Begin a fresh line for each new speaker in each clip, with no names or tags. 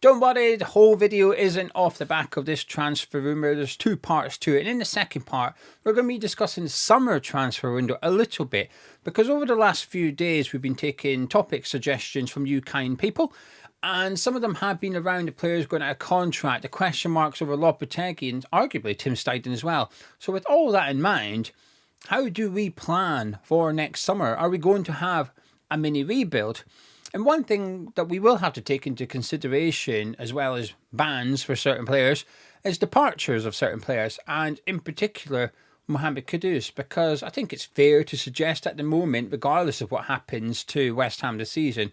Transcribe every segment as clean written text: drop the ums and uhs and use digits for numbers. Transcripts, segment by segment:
Don't worry, the whole video isn't off the back of this transfer rumour. There's two parts to it. And in the second part, we're going to be discussing the summer transfer window a little bit. Because over the last few days, we've been taking topic suggestions from you kind people. And some of them have been around the players going out of contract, the question marks over Lopetegui and arguably Tim Steidten as well. So with all that in mind, how do we plan for next summer? Are we going to have a mini rebuild? And one thing that we will have to take into consideration, as well as bans for certain players, is departures of certain players, and in particular, Mohammed Kudus, because I think it's fair to suggest at the moment, regardless of what happens to West Ham this season,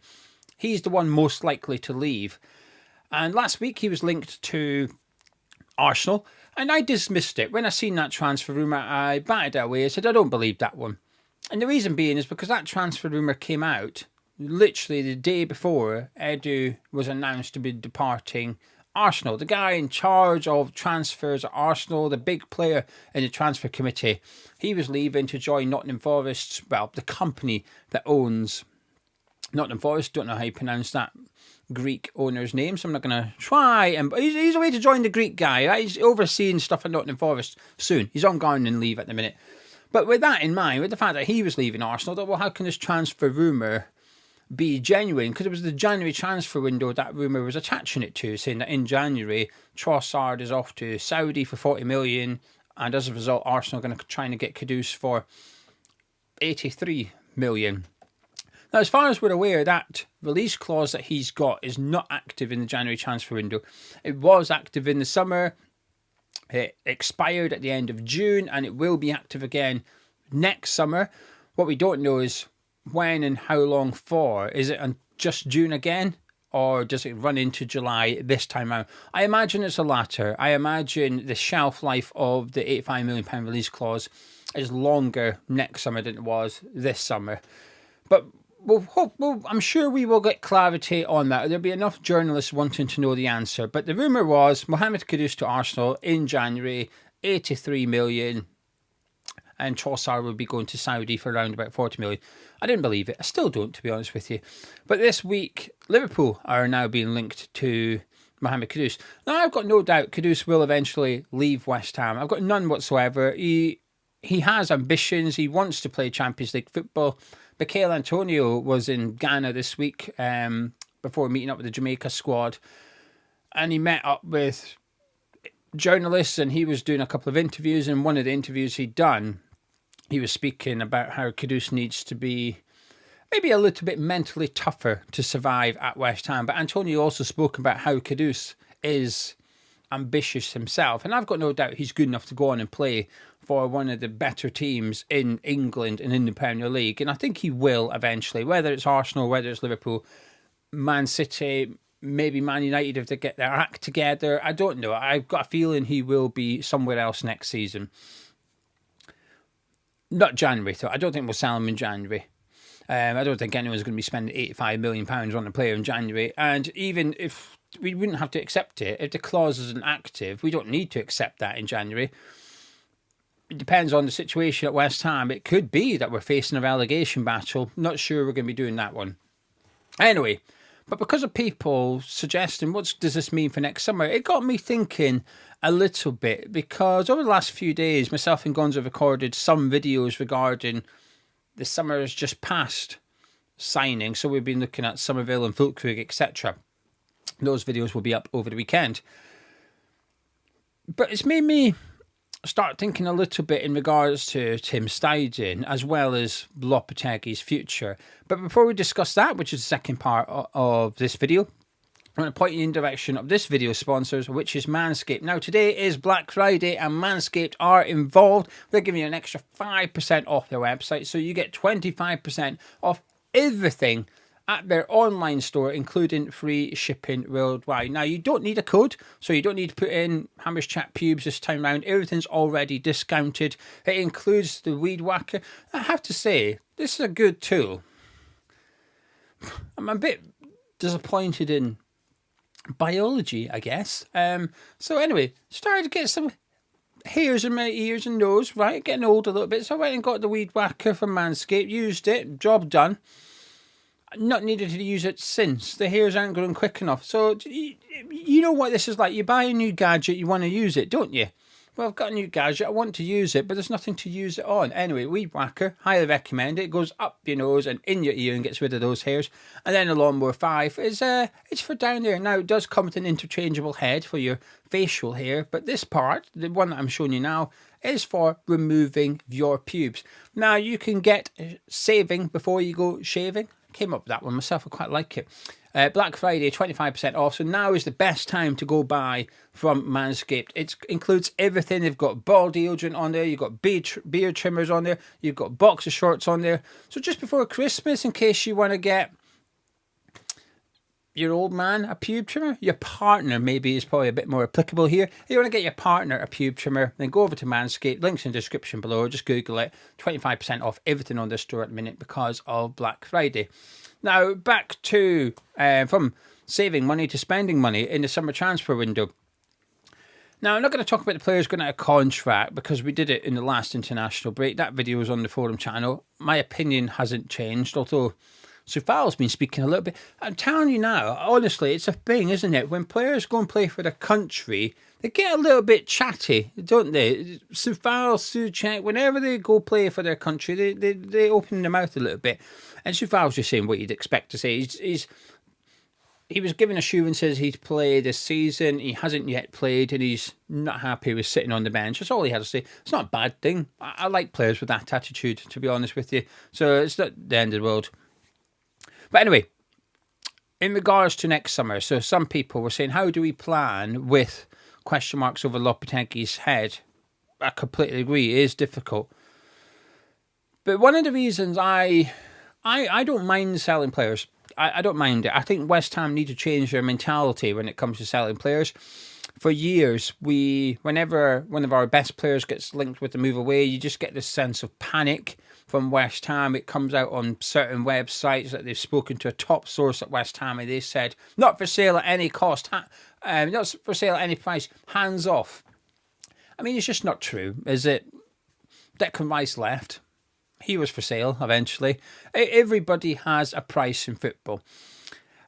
he's the one most likely to leave. And last week he was linked to Arsenal, and I dismissed it. When I seen that transfer rumour, I batted it away. I said, I don't believe that one. And the reason being is because that transfer rumour came out literally the day before Edu was announced to be departing Arsenal. The guy in charge of transfers at Arsenal, the big player in the transfer committee, he was leaving to join Nottingham Forest, well, the company that owns Nottingham Forest. Don't know how you pronounce that Greek owner's name, so I'm not going to try. And he's away to join the Greek guy, right? He's overseeing stuff at Nottingham Forest soon. He's on gardening leave at the minute. But with that in mind, with the fact that he was leaving Arsenal, I thought, well, how can this transfer rumour be genuine? Because it was the January transfer window that rumour was attaching it to, saying that in January, Trossard is off to Saudi for 40 million, and as a result, Arsenal are going to try and get Kudus for 83 million. Now, as far as we're aware, that release clause that he's got is not active in the January transfer window. It was active in the summer. It expired at the end of June, and it will be active again next summer. What we don't know is when and how long for. Is it on just June again, or does it run into July this time out? I imagine it's the latter. I imagine the shelf life of the £85 million release clause is longer next summer than it was this summer. But I'm sure we will get clarity on that. There'll be enough journalists wanting to know the answer. But the rumour was Mohammed Kudus to Arsenal in January, 83 million. And Trossard would be going to Saudi for around about 40 million. I didn't believe it. I still don't, to be honest with you. But this week, Liverpool are now being linked to Mohammed Kudus. Now, I've got no doubt Kudus will eventually leave West Ham. I've got none whatsoever. He has ambitions. He wants to play Champions League football. Mikel Antonio was in Ghana this week before meeting up with the Jamaica squad. And he met up with journalists, and he was doing a couple of interviews. And one of the interviews he'd done, he was speaking about how Kudus needs to be maybe a little bit mentally tougher to survive at West Ham. But Antonio also spoke about how Kudus is ambitious himself. And I've got no doubt he's good enough to go on and play for one of the better teams in England and in the Premier League. And I think he will eventually, whether it's Arsenal, whether it's Liverpool, Man City, maybe Man United if they get their act together. I don't know. I've got a feeling he will be somewhere else next season. Not January, though. I don't think we'll sell him in January. I don't think anyone's going to be spending £85 million on a player in January. And even if we wouldn't have to accept it, if the clause isn't active, we don't need to accept that in January. It depends on the situation at West Ham. It could be that we're facing a relegation battle. Not sure we're going to be doing that one. Anyway, but because of people suggesting what does this mean for next summer, it got me thinking a little bit, because over the last few days, myself and Gonzo have recorded some videos regarding the summer's just past signing. So we've been looking at Somerville and Fulkrug, etc. Those videos will be up over the weekend. But it's made me start thinking a little bit in regards to Tim Steidten as well as Lopetegui's future. But before we discuss that, which is the second part of this video, I want to point you in the direction of this video's sponsors, which is Manscaped. Now, today is Black Friday and Manscaped are involved. They're giving you an extra 5% off their website, so you get 25% off everything at their online store, including free shipping worldwide. Now, you don't need a code, so you don't need to put in Hammers Chat Pubes this time round. Everything's already discounted. It includes the Weed Whacker. I have to say, this is a good tool. I'm a bit disappointed in biology, I guess. So anyway, started to get some hairs in my ears and nose, right? Getting old a little bit. So I went and got the Weed Whacker from Manscaped, used it, job done. not needed to use it since. The hairs aren't growing quick enough. So you know what this is like. You buy a new gadget, you want to use it, don't you? Well, I've got a new gadget, I want to use it, but there's nothing to use it on. Anyway, Weed Whacker, highly recommend it. It goes up your nose and in your ear and gets rid of those hairs. And then the Lawnmower 5 is it's for down there. Now, it does come with an interchangeable head for your facial hair, but this part, the one that I'm showing you now, is for removing your pubes. Now, you can get saving before you go shaving. Came up with that one myself, I quite like it. Black Friday, 25% off. So now is the best time to go buy from Manscaped. It includes everything. They've got ball deodorant on there. You've got beard trimmers on there. You've got boxer shorts on there. So just before Christmas, in case you want to get your old man a pube trimmer, your partner maybe is probably a bit more applicable here. If you want to get your partner a pube trimmer, then go over to Manscaped. Links in the description below. Just Google it. 25% off everything on the store at the minute because of Black Friday. Now, back to from saving money to spending money in the summer transfer window. Now, I'm not going to talk about the players going out of contract because we did it in the last international break. That video was on the forum channel. My opinion hasn't changed, although Sufal's been speaking a little bit. I'm telling you now, honestly, it's a thing, isn't it? When players go and play for their country, they get a little bit chatty, don't they? Sufal, Suchek, whenever they go play for their country, they open their mouth a little bit. And Sufal's just saying what you'd expect to say. He was given assurances he'd play this season. He hasn't yet played, and he's not happy with sitting on the bench. That's all he had to say. It's not a bad thing. I like players with that attitude, to be honest with you. So it's not the end of the world. But anyway, in regards to next summer, so some people were saying, how do we plan with question marks over Lopetegui's head? I completely agree. It is difficult. But one of the reasons I don't mind selling players. I don't mind it. I think West Ham need to change their mentality when it comes to selling players. For years, whenever one of our best players gets linked with the move away, you just get this sense of panic from West Ham. It comes out on certain websites that they've spoken to a top source at West Ham, and they said, not for sale at any cost, not for sale at any price, hands off. I mean, it's just not true, is it? Declan Rice left. He was for sale eventually. Everybody has a price in football.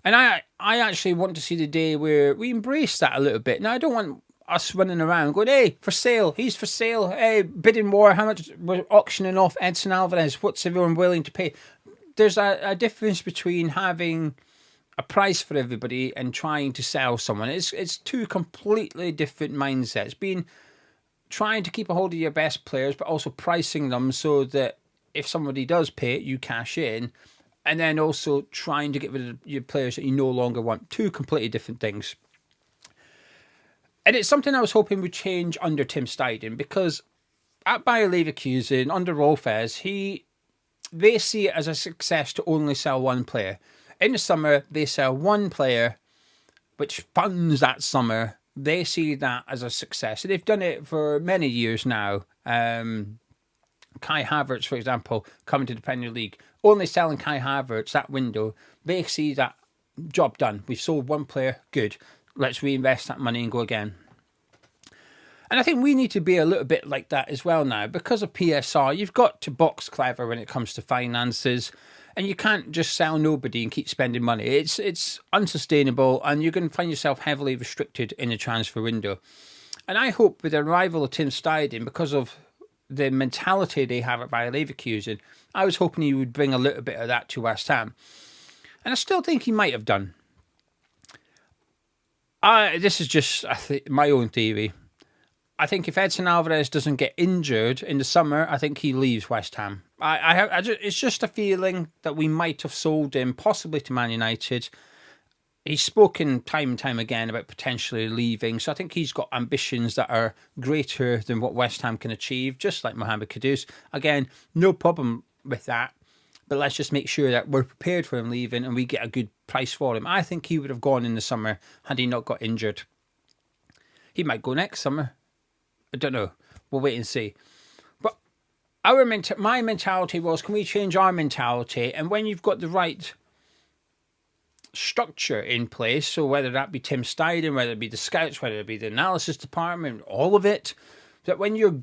And I actually want to see the day where we embrace that a little bit. Now, I don't want us running around going, hey, for sale, he's for sale, hey, bidding war, how much we're auctioning off Edson Alvarez, what's everyone willing to pay? There's a difference between having a price for everybody and trying to sell someone. It's two completely different mindsets. Trying to keep a hold of your best players, but also pricing them so that if somebody does pay it, you cash in. And then also trying to get rid of your players that you no longer want. Two completely different things. And it's something I was hoping would change under Tim Steidten, because at Bayer Leverkusen, under Rolfes, they see it as a success to only sell one player. In the summer, they sell one player, which funds that summer. They see that as a success. And they've done it for many years now. Kai Havertz, for example, coming to the Premier League, only selling Kai Havertz that window, they see that job done. We've sold one player, good. Let's reinvest that money and go again. And I think we need to be a little bit like that as well now. Because of PSR, you've got to box clever when it comes to finances, and you can't just sell nobody and keep spending money. It's unsustainable, and you're going to find yourself heavily restricted in the transfer window. And I hope with the arrival of Tim Steidten, because of the mentality they have at Bayer Leverkusen, I was hoping he would bring a little bit of that to West Ham. And I still think he might have done. This is just my own theory. I think if Edson Alvarez doesn't get injured in the summer, I think he leaves West Ham. It's just a feeling that we might have sold him, possibly to Man United. He's spoken time and time again about potentially leaving, so I think he's got ambitions that are greater than what West Ham can achieve, just like Mohammed Kudus. Again, no problem with that, but let's just make sure that we're prepared for him leaving and we get a good price for him. I think he would have gone in the summer had he not got injured. He might go next summer. I don't know. We'll wait and see. But my mentality was, can we change our mentality? And when you've got the right structure in place, so whether that be Tim Steidten, whether it be the scouts, whether it be the analysis department, all of it, that when you're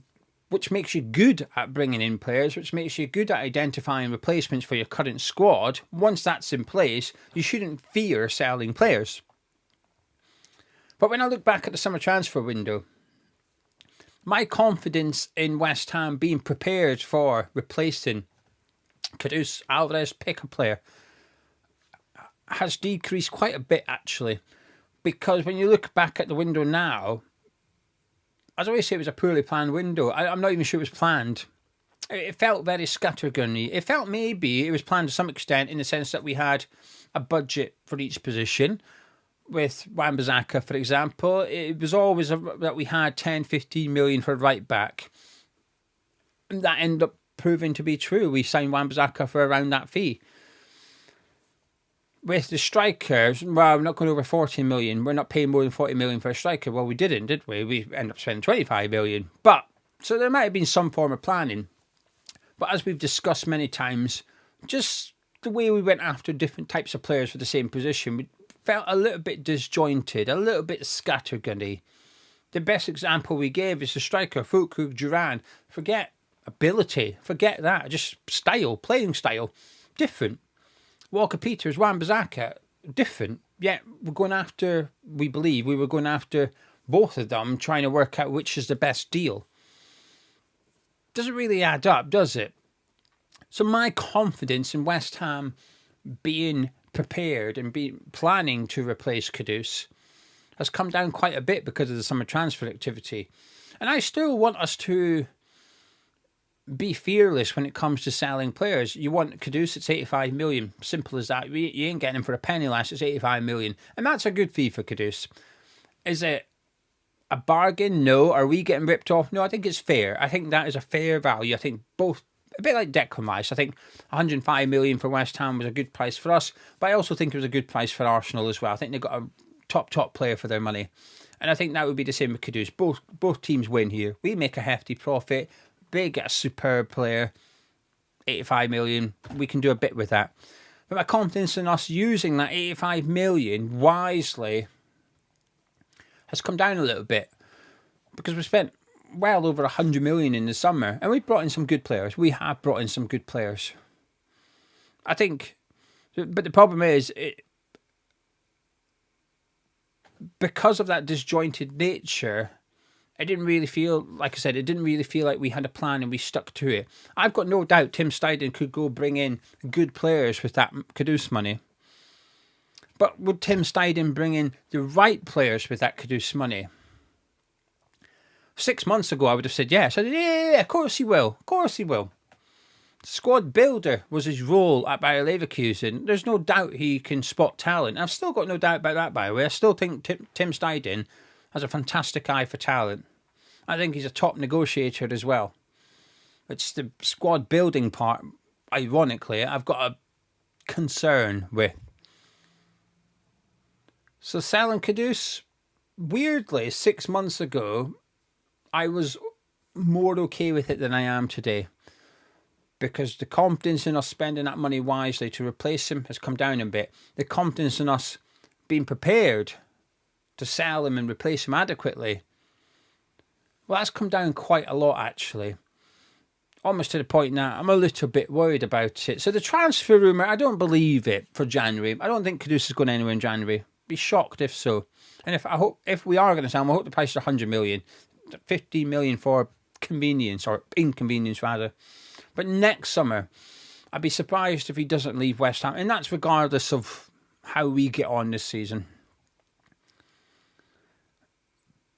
which makes you good at bringing in players, which makes you good at identifying replacements for your current squad. Once that's in place, you shouldn't fear selling players. But when I look back at the summer transfer window, my confidence in West Ham being prepared for replacing Kudus, Alvarez, pick a player, has decreased quite a bit, actually. Because when you look back at the window now, as I always say, it was a poorly planned window. I'm not even sure it was planned. It felt very scattergunny. It felt maybe it was planned to some extent in the sense that we had a budget for each position. With Wan-Bissaka, for example, it was always that we had 10, 15 million for right back. And that ended up proving to be true. We signed Wan-Bissaka for around that fee. With the strikers, well, we're not going over 40 million. We're not paying more than 40 million for a striker. Well, we didn't, did we? We ended up spending 25 million. But, so there might have been some form of planning. But as we've discussed many times, just the way we went after different types of players for the same position, we felt a little bit disjointed, a little bit scattergunny. The best example we gave is the striker, Fulkrug Duran. Forget ability, forget that. Just style, playing style, different. Walker Peters, Wan-Bissaka, different. Yet we're going after, we believe, we were going after both of them, trying to work out which is the best deal. Doesn't really add up, does it? So my confidence in West Ham being prepared and planning to replace Kudus has come down quite a bit because of the summer transfer activity. And I still want us to be fearless when it comes to selling players. You want Kudus, it's 85 million. Simple as that. You ain't getting him for a penny less, it's 85 million. And that's a good fee for Kudus. Is it a bargain? No. Are we getting ripped off? No, I think it's fair. I think that is a fair value. I think both, a bit like Declan Rice. I think 105 million for West Ham was a good price for us, but I also think it was a good price for Arsenal as well. I think they got a top player for their money. And I think that would be the same with Kudus. Both teams win here. We make a hefty profit. They get a superb player, 85 million. We can do a bit with that. But my confidence in us using that 85 million wisely has come down a little bit because we spent well over 100 million in the summer and we brought in some good players. We have brought in some good players. I think, but the problem is, because of that disjointed nature, it didn't really feel, like I said, it didn't really feel like we had a plan and we stuck to it. I've got no doubt Tim Steidten could go bring in good players with that Kudus money. But would Tim Steidten bring in the right players with that Kudus money? 6 months ago, I would have said yes. I said, yeah, of course he will. Of course he will. Squad builder was his role at Bayer Leverkusen. There's no doubt he can spot talent. I've still got no doubt about that, by the way. I still think Tim Steidten has a fantastic eye for talent. I think he's a top negotiator as well. It's the squad building part, ironically, I've got a concern with. So selling Kudus, weirdly, 6 months ago, I was more okay with it than I am today. Because the confidence in us spending that money wisely to replace him has come down a bit. The confidence in us being prepared to sell him and replace him adequately, well, that's come down quite a lot, actually. Almost to the point now, I'm a little bit worried about it. So the transfer rumour, I don't believe it for January. I don't think Kudus is going anywhere in January. Be shocked if so. And if we are going to sell him, I hope the price is 100 million. 15 million for convenience, or inconvenience rather. But next summer, I'd be surprised if he doesn't leave West Ham. And that's regardless of how we get on this season.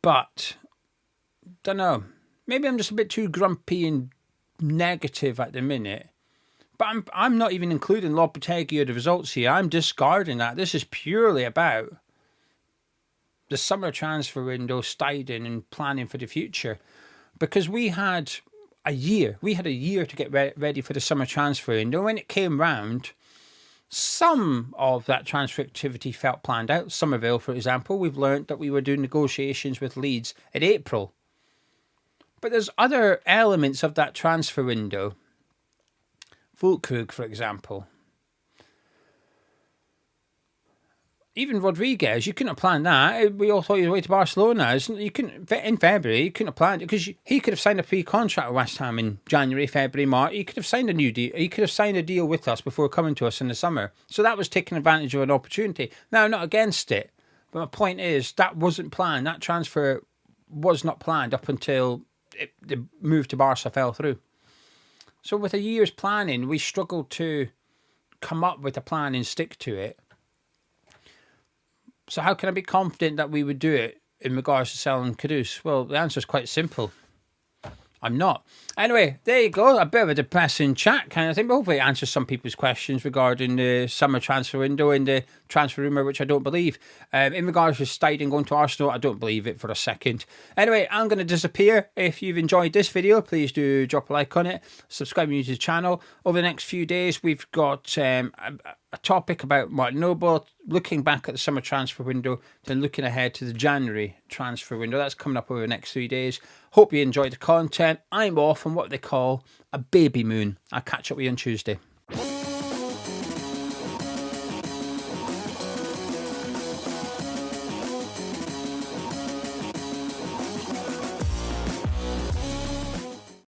But, don't know. Maybe I'm just a bit too grumpy and negative at the minute. But I'm not even including Lopetegui or the results here. I'm discarding that. This is purely about the summer transfer window, Steidten, and planning for the future. Because we had a year. We had a year to get ready for the summer transfer window. When it came round, some of that transfer activity felt planned out. Somerville, for example, we've learnt that we were doing negotiations with Leeds in April. But there's other elements of that transfer window. Fulkrug, for example. even Rodriguez, you couldn't have planned that. We all thought he was away to Barcelona. You couldn't, in February, you couldn't have planned it because he could have signed a pre-contract with West Ham in January, February, March. He could have signed a new deal. He could have signed a deal with us before coming to us in the summer. So that was taking advantage of an opportunity. Now, I'm not against it, but my point is that wasn't planned. That transfer was not planned up until the move to Barca fell through. So with a year's planning, we struggled to come up with a plan and stick to it. So how can I be confident that we would do it in regards to selling Kudus? Well, the answer is quite simple. I'm not. Anyway, there you go. A bit of a depressing chat kind of thing, but hopefully it answers some people's questions regarding the summer transfer window and the transfer rumour, which I don't believe. In regards to Steiding going to Arsenal, I don't believe it for a second. Anyway, I'm going to disappear. If you've enjoyed this video, please do drop a like on it. Subscribe to the channel. Over the next few days, we've got a topic about Martin Noble, looking back at the summer transfer window, then looking ahead to the January transfer window. That's coming up over the next 3 days. Hope you enjoyed the content. I'm off on what they call a baby moon. I'll catch up with you on Tuesday.